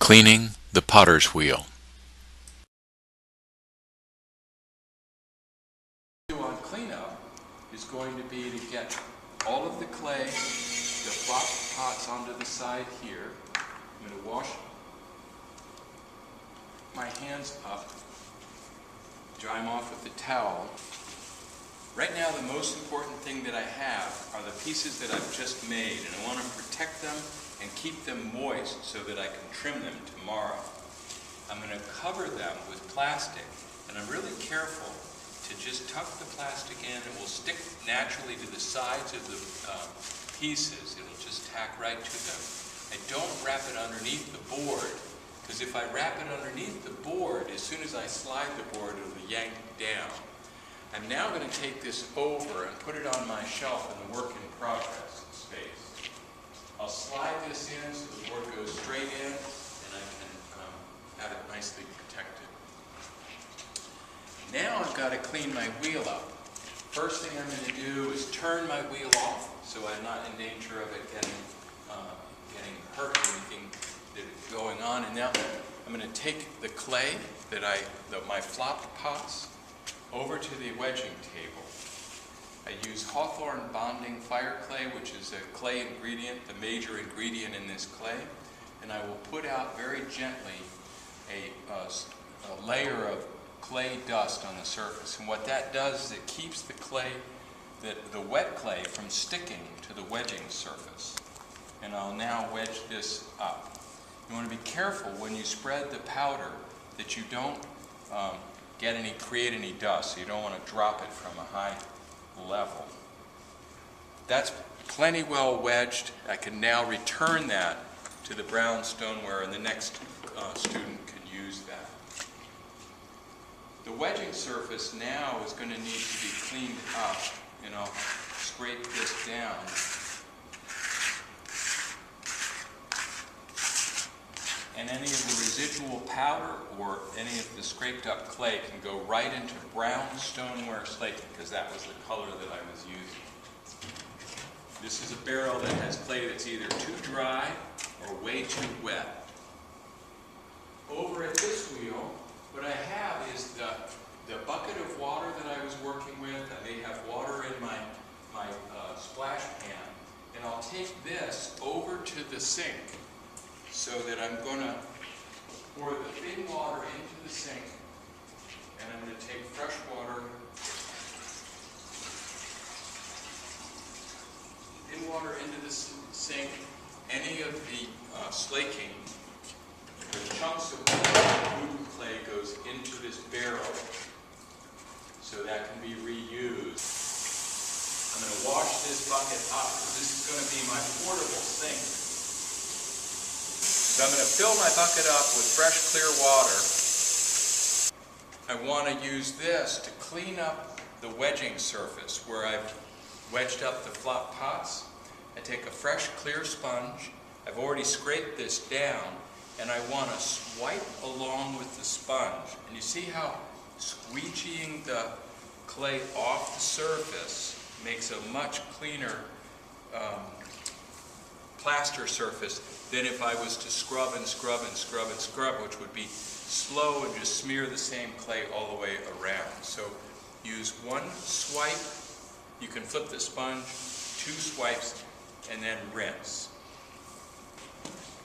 Cleaning the potter's wheel. On cleanup is going to be to get all of the clay, the flop pots onto the side here. I'm going to wash my hands up, dry them off with the towel. Right now the most important thing that I have are the pieces that I've just made, and I want to protect them and keep them moist so that I can trim them tomorrow. I'm going to cover them with plastic, and I'm really careful to just tuck the plastic in. It will stick naturally to the sides of the pieces. It'll just tack right to them. I don't wrap it underneath the board, because if I wrap it underneath the board, as soon as I slide the board, it'll be yanked down. I'm now going to take this over and put it on my shelf in the work in progress space. I'll slide this in so the board goes straight in, and I can have it nicely protected. Now I've got to clean my wheel up. First thing I'm going to do is turn my wheel off so I'm not in danger of it getting hurt or anything that is going on. And now I'm going to take the clay my flopped pots over to the wedging table. I use Hawthorne bonding fire clay, which is a clay ingredient, the major ingredient in this clay, and I will put out very gently a layer of clay dust on the surface. And what that does is it keeps the clay, the wet clay, from sticking to the wedging surface. And I'll now wedge this up. You want to be careful when you spread the powder that you don't create any dust, so you don't want to drop it from a high level. That's plenty well wedged. I can now return that to the brown stoneware, and the next student can use that. The wedging surface now is going to need to be cleaned up, and I'll scrape this down. And any of the residual powder or any of the scraped up clay can go right into brown stoneware slate, because that was the color that I was using. This is a barrel that has clay that's either too dry or way too wet. Over at this wheel, what I have is the bucket of water that I was working with. I may have water in my splash pan, and I'll take this over to the sink, so that I'm going to pour the thin water into the sink, and I'm going to take fresh water, into the sink. Any of the slaking, the chunks of wooden clay goes into this barrel, so that can be reused. I'm going to wash this bucket up, because this is going to be my portable sink. So I'm going to fill my bucket up with fresh, clear water. I want to use this to clean up the wedging surface where I've wedged up the flop pots. I take a fresh, clear sponge. I've already scraped this down, and I want to swipe along with the sponge. And you see how squeegeeing the clay off the surface makes a much cleaner plaster surface than if I was to scrub and scrub and scrub and scrub, which would be slow and just smear the same clay all the way around. So use one swipe. You can flip the sponge, 2 swipes, and then rinse.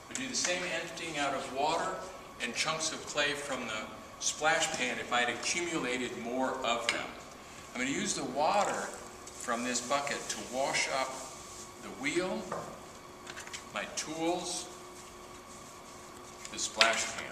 We do the same emptying out of water and chunks of clay from the splash pan if I'd accumulated more of them. I'm going to use the water from this bucket to wash up the wheel, my tools, the splash pan.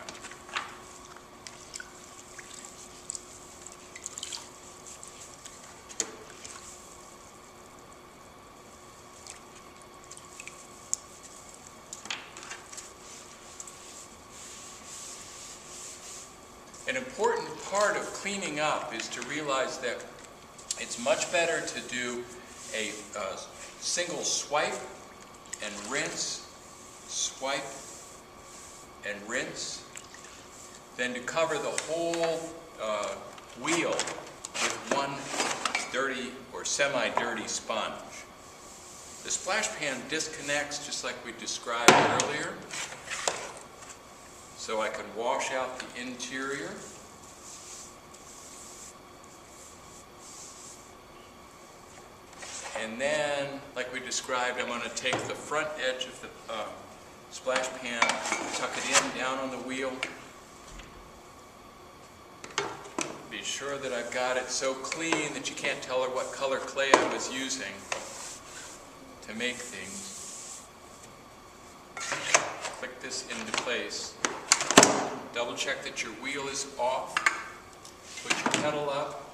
An important part of cleaning up is to realize that it's much better to do a single swipe and rinse, swipe and rinse, than to cover the whole wheel with one dirty or semi-dirty sponge. The splash pan disconnects just like we described earlier. so I can wash out the interior. And then, like we described, I'm going to take the front edge of the splash pan, tuck it in, down on the wheel. Be sure that I've got it so clean that you can't tell what color clay I was using to make things. Click this into place. Double check that your wheel is off. Put your pedal up,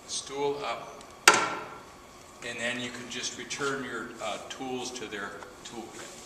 stool up, and then you can just return your tools to their tool bin.